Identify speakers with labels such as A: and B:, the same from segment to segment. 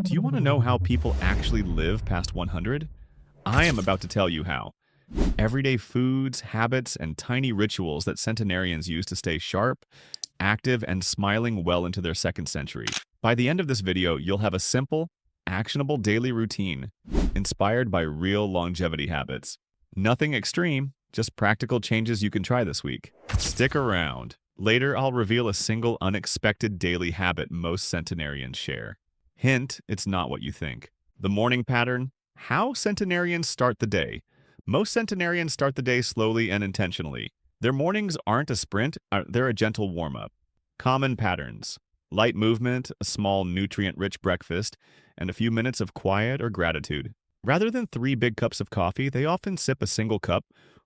A: Do you want to know how people actually live past 100? I am about to tell you how. Everyday foods, habits, and tiny rituals that centenarians use to stay sharp, active, and smiling well into their second century. By the end of this video, you'll have a simple, actionable daily routine inspired by real longevity habits. Nothing extreme, just practical changes you can try this week. Stick around. Later, I'll reveal a single unexpected daily habit most centenarians share. Hint, it's not what you think. The morning pattern: how centenarians start the day. Most centenarians start the day slowly and intentionally. Their mornings aren't a sprint, they're a gentle warm-up. Common patterns: light movement, a small nutrient-rich breakfast, and a few minutes of quiet or gratitude. Rather than 3 big cups of coffee, they often sip a single cup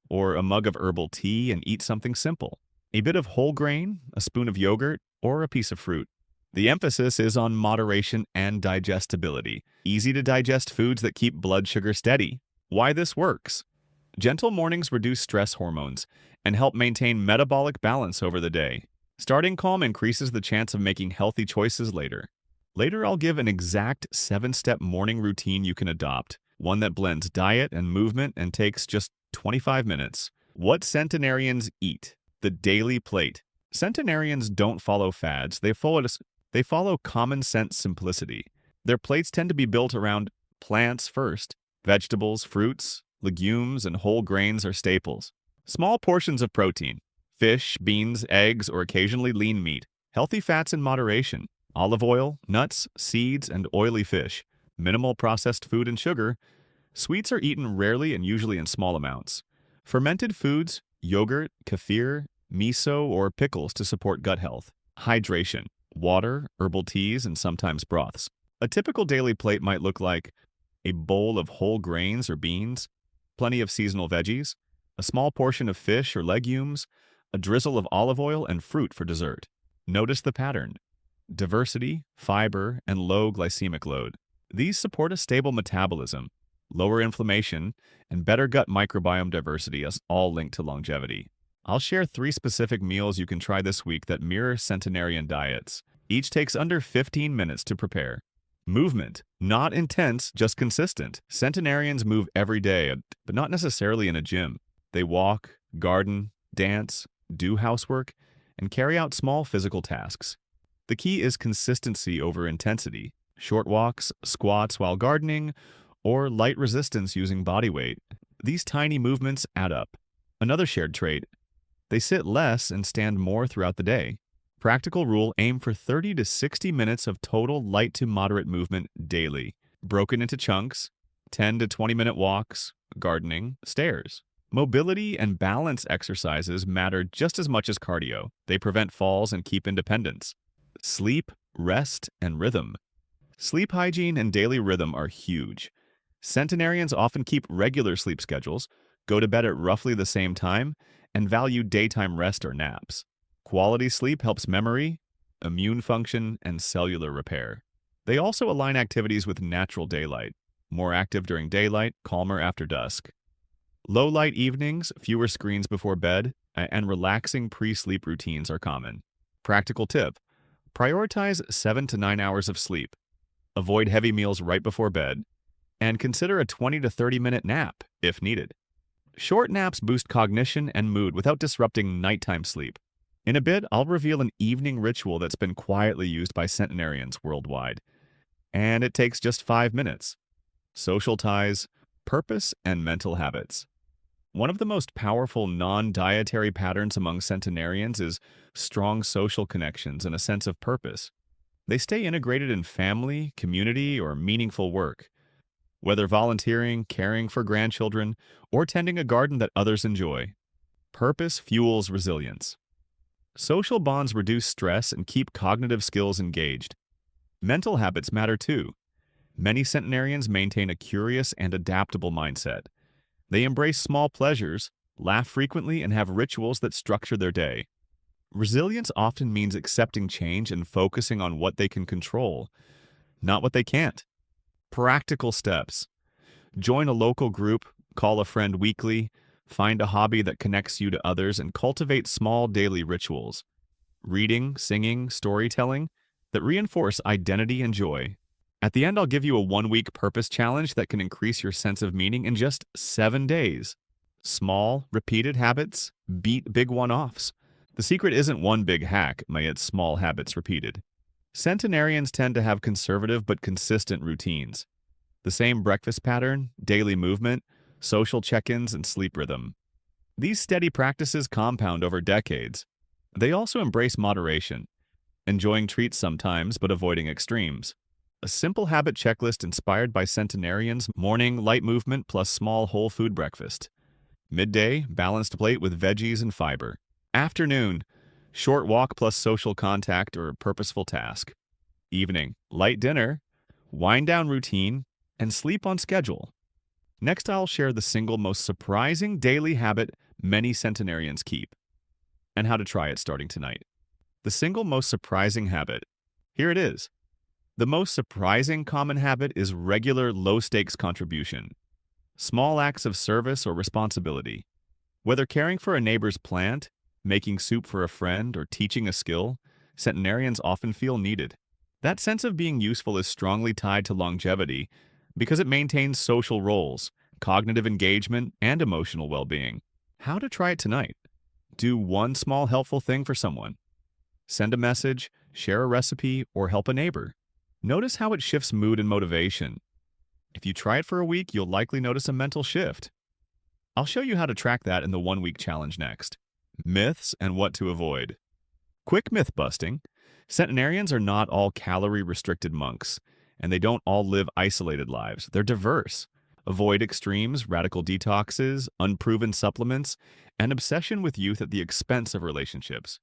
A: or a mug of herbal tea and eat something simple. A bit of whole grain, a spoon of yogurt, or a piece of fruit. The emphasis is on moderation and digestibility. Easy to digest foods that keep blood sugar steady. Why this works: gentle mornings reduce stress hormones and help maintain metabolic balance over the day. Starting calm increases the chance of making healthy choices later. Later, I'll give an exact 7-step morning routine you can adopt, one that blends diet and movement and takes just 25 minutes. What centenarians eat. The daily plate. Centenarians don't follow fads, they follow common sense simplicity. Their plates tend to be built around plants first. Vegetables, fruits, legumes, and whole grains are staples. Small portions of protein: fish, beans, eggs, or occasionally lean meat. Healthy fats in moderation: olive oil, nuts, seeds, and oily fish. Minimal processed food and sugar. Sweets are eaten rarely and usually in small amounts. Fermented foods: yogurt, kefir, miso, or pickles to support gut health. Hydration: water, herbal teas, and sometimes broths. A typical daily plate might look like a bowl of whole grains or beans, plenty of seasonal veggies, a small portion of fish or legumes, a drizzle of olive oil, and fruit for dessert. Notice the pattern: diversity, fiber, and low glycemic load. These support a stable metabolism, lower inflammation, and better gut microbiome diversity, as all linked to longevity. I'll share 3 specific meals you can try this week that mirror centenarian diets. Each takes under 15 minutes to prepare. Movement: not intense, just consistent. Centenarians move every day, but not necessarily in a gym. They walk, garden, dance, do housework, and carry out small physical tasks. The key is consistency over intensity. Short walks, squats while gardening, or light resistance using body weight. These tiny movements add up. Another shared trait: they sit less and stand more throughout the day. Practical rule: aim for 30 to 60 minutes of total light to moderate movement daily, broken into chunks: 10 to 20-minute walks, gardening, stairs. Mobility and balance exercises matter just as much as cardio. They prevent falls and keep independence. Sleep, rest, and rhythm. Sleep hygiene and daily rhythm are huge. Centenarians often keep regular sleep schedules, go to bed at roughly the same time, and value daytime rest or naps. Quality sleep helps memory, immune function, and cellular repair. They also align activities with natural daylight: more active during daylight, calmer after dusk. Low-light evenings, fewer screens before bed, and relaxing pre-sleep routines are common. Practical tip: prioritize 7 to 9 hours of sleep. Avoid heavy meals right before bed, and consider a 20 to 30-minute nap if needed. Short naps boost cognition and mood without disrupting nighttime sleep. In a bit, I'll reveal an evening ritual that's been quietly used by centenarians worldwide. And it takes just 5 minutes. Social ties, purpose, and mental habits. One of the most powerful non-dietary patterns among centenarians is strong social connections and a sense of purpose. They stay integrated in family, community, or meaningful work. Whether volunteering, caring for grandchildren, or tending a garden that others enjoy, purpose fuels resilience. Social bonds reduce stress and keep cognitive skills engaged. Mental habits matter too. Many centenarians maintain a curious and adaptable mindset. They embrace small pleasures, laugh frequently, and have rituals that structure their day. Resilience often means accepting change and focusing on what they can control, not what they can't. Practical steps: join a local group, call a friend weekly, find a hobby that connects you to others, and cultivate small daily rituals. Reading, singing, storytelling that reinforce identity and joy. At the end, I'll give you a 1-week purpose challenge that can increase your sense of meaning in just 7 days. Small, repeated habits beat big one-offs. The secret isn't one big hack, it's small habits repeated. Centenarians tend to have conservative but consistent routines. The same breakfast pattern, daily movement, social check-ins, and sleep rhythm. These steady practices compound over decades. They also embrace moderation, enjoying treats sometimes but avoiding extremes. A simple habit checklist inspired by centenarians: morning, light movement plus small whole food breakfast. Midday, balanced plate with veggies and fiber. Afternoon, short walk plus social contact or purposeful task. Evening, light dinner, wind down routine, and sleep on schedule. Next, I'll share the single most surprising daily habit many centenarians keep, and how to try it starting tonight. The single most surprising habit. Here it is. The most surprising common habit is regular low-stakes contribution. Small acts of service or responsibility. Whether caring for a neighbor's plant, making soup for a friend, or teaching a skill, centenarians often feel needed. That sense of being useful is strongly tied to longevity because it maintains social roles, cognitive engagement, and emotional well-being. How to try it tonight? Do one small helpful thing for someone. Send a message, share a recipe, or help a neighbor. Notice how it shifts mood and motivation. If you try it for a week, you'll likely notice a mental shift. I'll show you how to track that in the 1-week challenge next. Myths and what to avoid. Quick myth busting. Centenarians are not all calorie-restricted monks, and they don't all live isolated lives. They're diverse. Avoid extremes, radical detoxes, unproven supplements, and obsession with youth at the expense of relationships.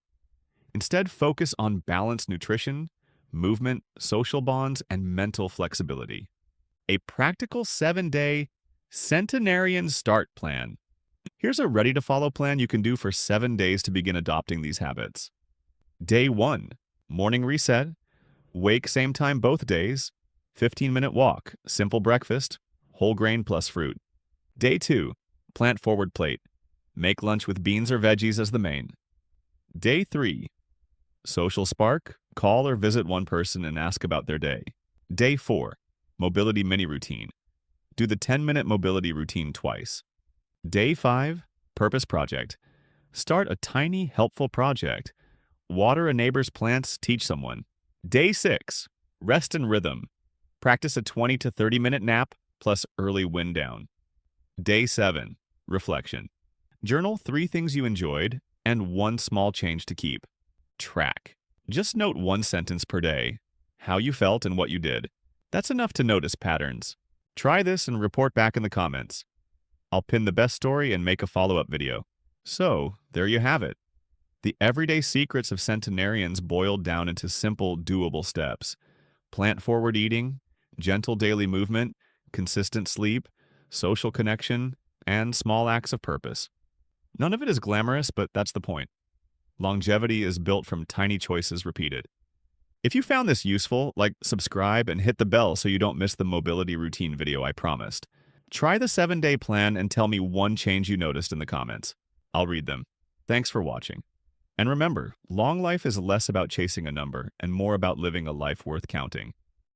A: Instead, focus on balanced nutrition, movement, social bonds, and mental flexibility. A practical 7-day Centenarian Start Plan. Here's a ready-to-follow plan you can do for 7 days to begin adopting these habits. Day 1. Morning reset. Wake same time both days. 15-minute walk. Simple breakfast. Whole grain plus fruit. Day 2. Plant-forward plate. Make lunch with beans or veggies as the main. Day 3. Social spark. Call or visit one person and ask about their day. Day 4. Mobility mini routine. Do the 10-minute mobility routine twice. Day 5. Purpose project. Start a tiny, helpful project. Water a neighbor's plants, teach someone. Day 6. Rest and rhythm. Practice a 20 to 30-minute nap plus early wind down. Day 7. Reflection. Journal 3 things you enjoyed and 1 small change to keep. Track. Just note 1 sentence per day, how you felt and what you did. That's enough to notice patterns. Try this and report back in the comments. I'll pin the best story and make a follow-up video. So, there you have it. The everyday secrets of centenarians boiled down into simple, doable steps. Plant-forward eating, gentle daily movement, consistent sleep, social connection, and small acts of purpose. None of it is glamorous, but that's the point. Longevity is built from tiny choices repeated. If you found this useful, subscribe and hit the bell so you don't miss the mobility routine video I promised. Try the 7-day plan and tell me 1 change you noticed in the comments. I'll read them. Thanks for watching. And remember, long life is less about chasing a number and more about living a life worth counting.